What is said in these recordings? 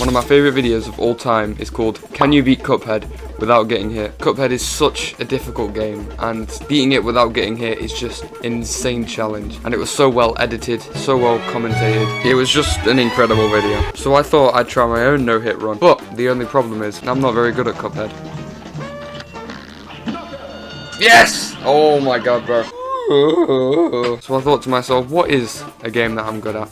One of my favourite videos of all time is called Can You Beat Cuphead Without Getting Hit? Cuphead is such a difficult game, and beating it without getting hit is just an insane challenge. And it was so well edited, so well commentated. It was just an incredible video. So I thought I'd try my own no-hit run. But the only problem is, I'm not very good at Cuphead. Yes! Oh my god, bro. So I thought to myself, what is a game that I'm good at?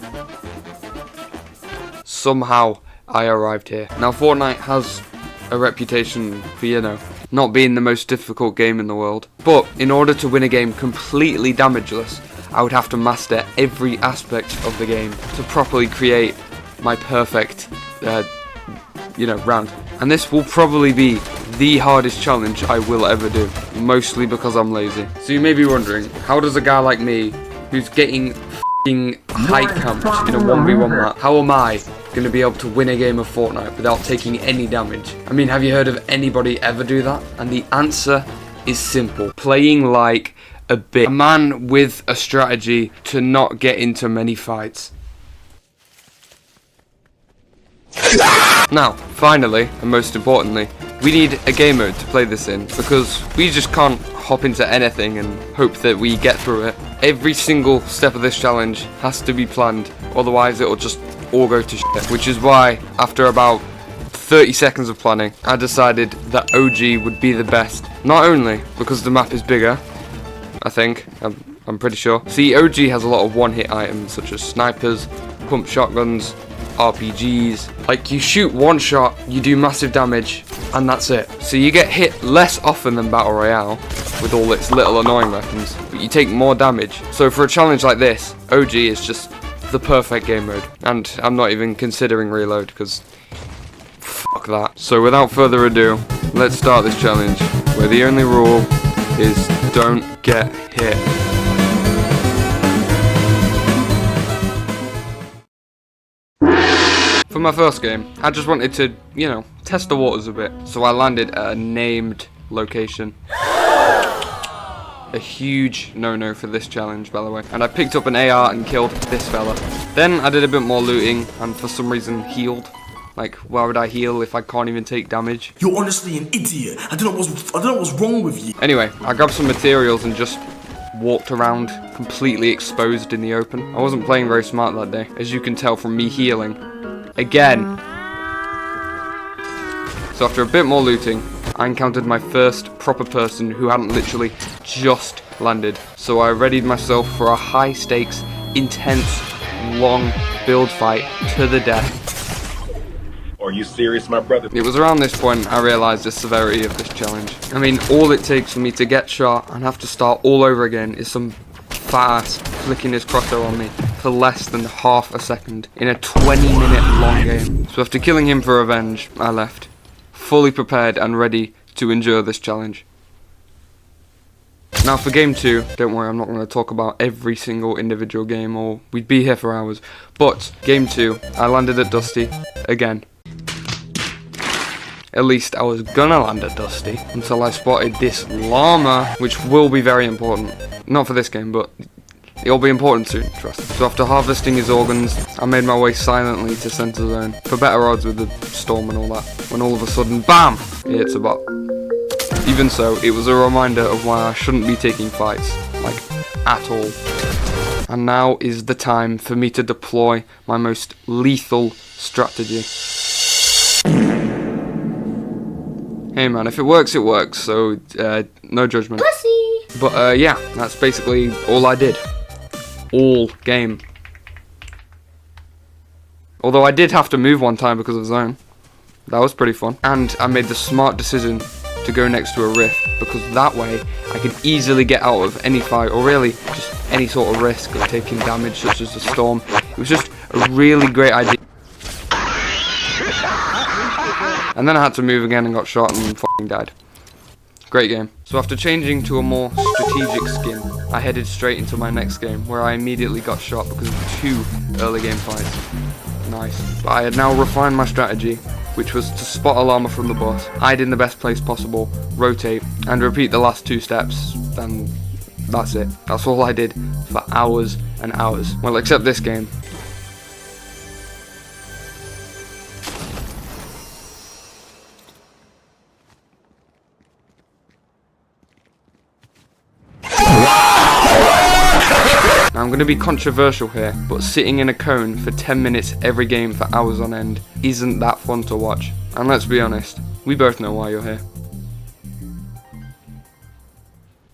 Somehow I arrived here. Now Fortnite has a reputation for, you know, not being the most difficult game in the world. But in order to win a game completely damageless, I would have to master every aspect of the game to properly create my perfect, round. And this will probably be the hardest challenge I will ever do, mostly because I'm lazy. So you may be wondering, how does a guy like me, who's getting f***ing height camped in a 1v1 map, how am I going to be able to win a game of Fortnite without taking any damage? I mean, have you heard of anybody ever do that? And the answer is simple. Playing like a bitch. A man with a strategy to not get into many fights. Now, finally, and most importantly, we need a game mode to play this in, because we just can't hop into anything and hope that we get through it. Every single step of this challenge has to be planned, otherwise it'll just all go to shit. Which is why, after about 30 seconds of planning, I decided that OG would be the best. Not only because the map is bigger, I think, I'm pretty sure. See, OG has a lot of one-hit items, such as snipers, pump shotguns, RPGs. Like, you shoot one shot, you do massive damage, and that's it. So you get hit less often than Battle Royale, with all its little annoying weapons, but you take more damage. So for a challenge like this, OG is just the perfect game mode. And I'm not even considering reload, because fuck that. So without further ado, let's start this challenge, where the only rule is don't get hit. For my first game, I just wanted to, test the waters a bit. So I landed at a named location. A huge no-no for this challenge, by the way. And I picked up an AR and killed this fella. Then I did a bit more looting and for some reason healed. Like, why would I heal if I can't even take damage? You're honestly an idiot. I don't know what's wrong with you. Anyway, I grabbed some materials and just walked around completely exposed in the open. I wasn't playing very smart that day, as you can tell from me healing. Again. So after a bit more looting, I encountered my first proper person who hadn't literally just landed. So I readied myself for a high stakes, intense, long build fight to the death. Are you serious, my brother? It was around this point I realised the severity of this challenge. I mean, all it takes for me to get shot and have to start all over again is some fat ass flicking his crossbow on me for less than half a second in a 20-minute long game. So after killing him for revenge, I left, fully prepared and ready to endure this challenge. Now for game 2, don't worry, I'm not going to talk about every single individual game or we'd be here for hours. But game 2, I landed at Dusty again. At least I was gonna land at Dusty until I spotted this llama, which will be very important. Not for this game, but it'll be important soon, trust. So after harvesting his organs, I made my way silently to Center Zone, for better odds with the storm and all that, when all of a sudden, BAM! It hits a bot. Even so, it was a reminder of why I shouldn't be taking fights, like, at all. And now is the time for me to deploy my most lethal strategy. Hey man, if it works, it works, so no judgment. Pussy! But yeah, that's basically all I did. All game. Although I did have to move one time because of zone. That was pretty fun. And I made the smart decision to go next to a rift, because that way I could easily get out of any fight, or really just any sort of risk of taking damage such as the storm. It was just a really great idea. And then I had to move again and got shot and fucking died. Great game. So after changing to a more strategic skin, I headed straight into my next game, where I immediately got shot because of 2 early game fights. Nice. But I had now refined my strategy, which was to spot a llama from the bus, hide in the best place possible, rotate, and repeat the last 2 steps, and that's it. That's all I did for hours and hours. Well, except this game. Now, I'm going to be controversial here, but sitting in a cone for 10 minutes every game for hours on end isn't that fun to watch. And let's be honest, we both know why you're here.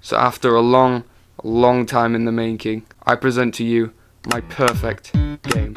So after a long time in the making, I present to you my perfect game.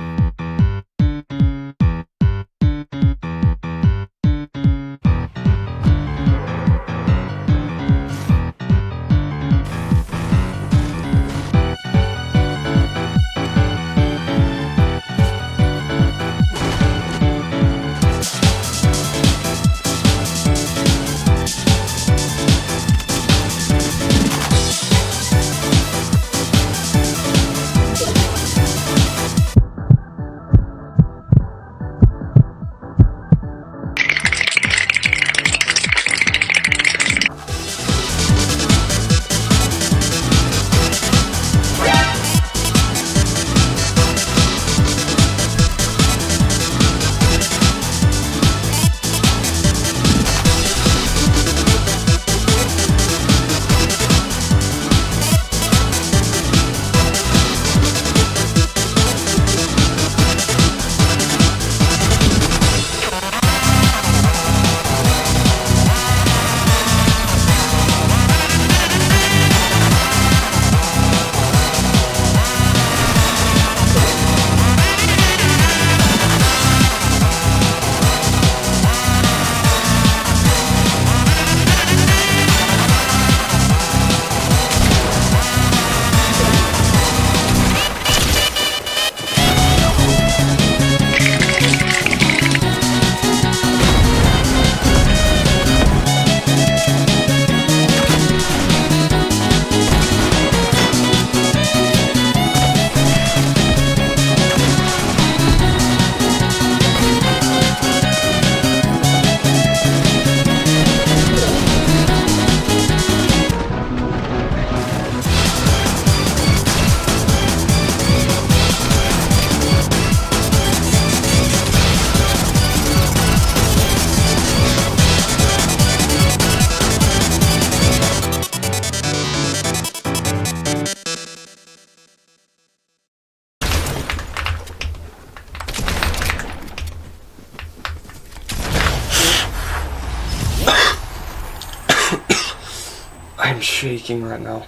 I'm shaking right now.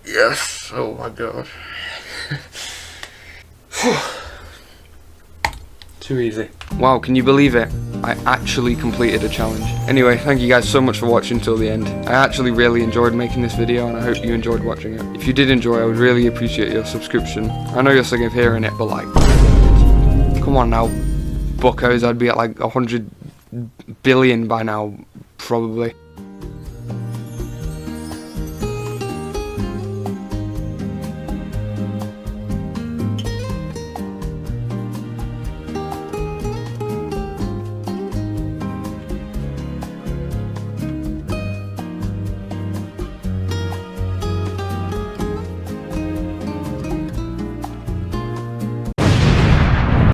Yes, oh my god. Too easy. Wow, can you believe it? I actually completed a challenge. Anyway, thank you guys so much for watching till the end. I actually really enjoyed making this video and I hope you enjoyed watching it. If you did enjoy, I would really appreciate your subscription. I know you're sick of hearing it, but like, come on now, buckos, I'd be at like 100 billion by now, probably.